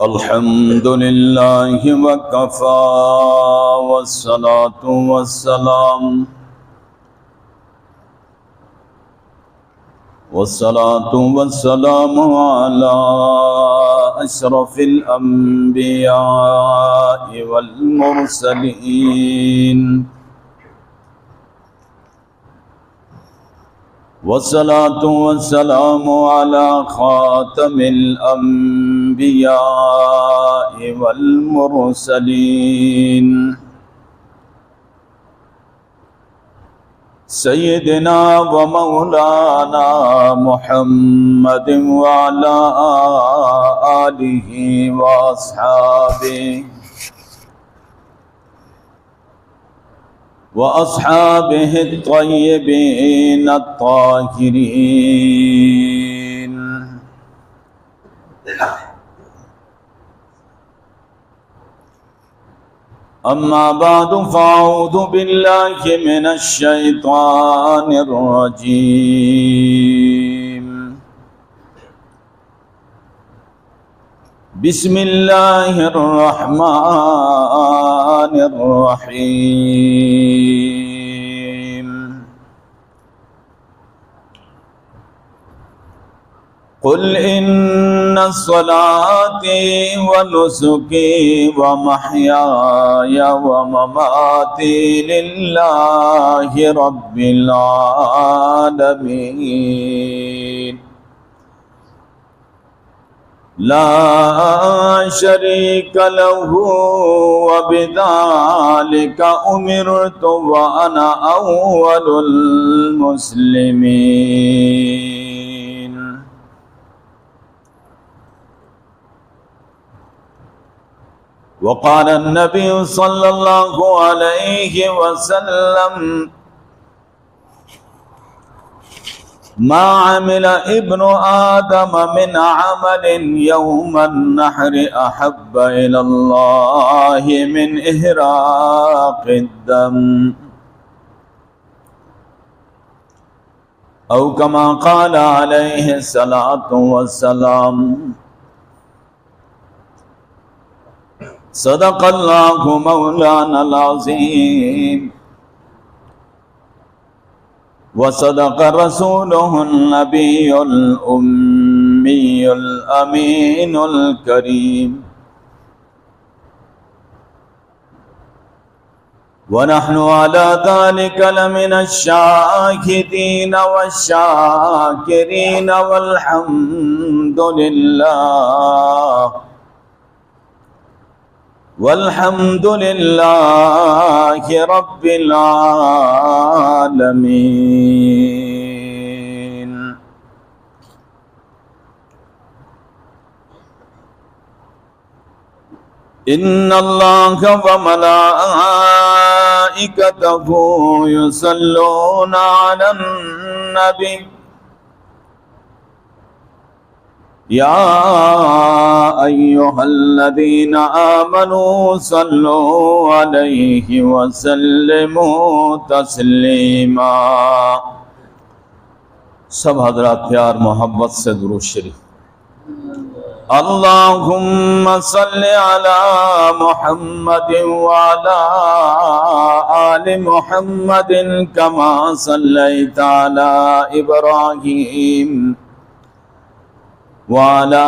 الحمد لله وكفى والصلاة والسلام على أشرف الأنبياء والمرسلين والصلاة والسلام على خاتم الأنبياء والمرسلين سيدنا ومولانا محمد وعلى آله وأصحابه الطيبين الطاهرين. أما بعد فأعوذ بالله من الشيطان الرجيم. بسم الله الرحمن الرحيم. قل إن صلاتي ونسكي ومحياي ومماتي لله رب العالمين لا شريك له وبذلك أمرت وأنا أول المسلمين. وقال النبي صلى الله عليه وسلم ما عمل ابن آدم من عمل يوم النحر أحب إلى الله من إهراق الدم أو كما قال عليه الصلاة والسلام. صدق الله مولانا العظيم وصدق رسوله النبي الأمي الأمين الكريم. ونحن على ذلك لمن الشاهدين والشاكرين والحمد لله رب العالمين. إن الله وملائكته يصلون على النبي يا أيها الذين آمنوا صلوا عليه وسلموا تسلیما. सब हजरात प्यार मोहब्बत से दुरूद शरीफ. अल्लाहुम्मा सल्लि अला मुहम्मद व अला आलि मुहम्मद कमा सल्लैता अला इब्राहीम وعلى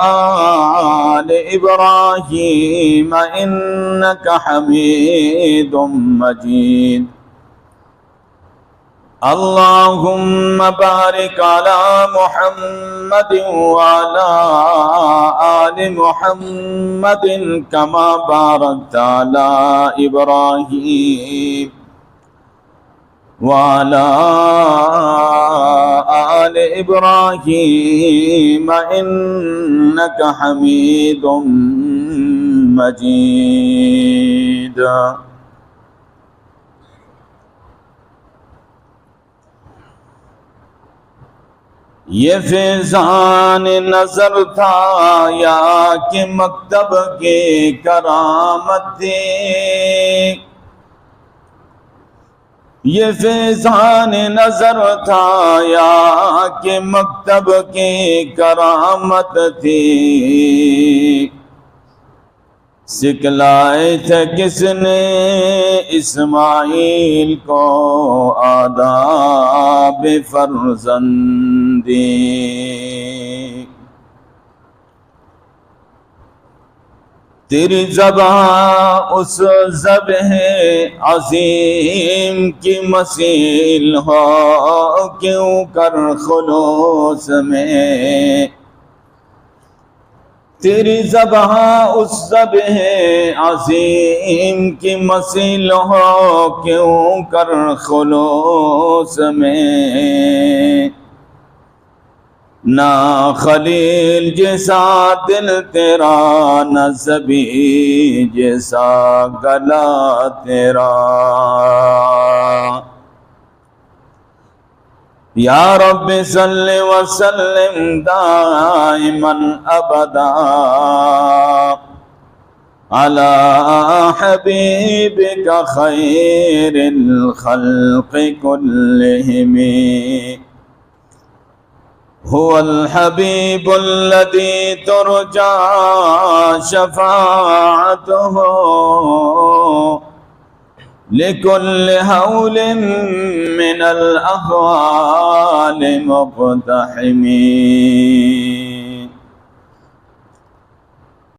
آل إبراهيم إنك حميد مجيد. اللهم بارك على محمد وعلى آل محمد كما باركت على إبراهيم وعلى آل إبراهيم إنك حميد مجيد. ये फैज़ान नजर था या कि मकतब के करामत थे. ये फैज़ान नजर था या कि मकतब की करामत थी, सिखलाए थे किसने इस्माइल को आदाब फर्जंदी। तेरी ज़बां उस ज़ब्ह अज़ीम की मसील हो, क्यों कर खुलूस में। तेरी ज़बां उस ज़ब्ह अज़ीम की मसील हो, क्यों कर खुलूस में। ना खलील जैसा दिल तेरा, न ज़बी जैसा गला तेरा। या रब्बि सल्लि व सल्लिम दाइमन अबदा अला हबीबिका खैरिल खल्क़ि कुल्लिहिम। हुवल हबीबुल्लज़ी तुरजा शफ़ाअतुहु लिकुल्लि हौलिन मिनल अहवालि मुक़तहिमी।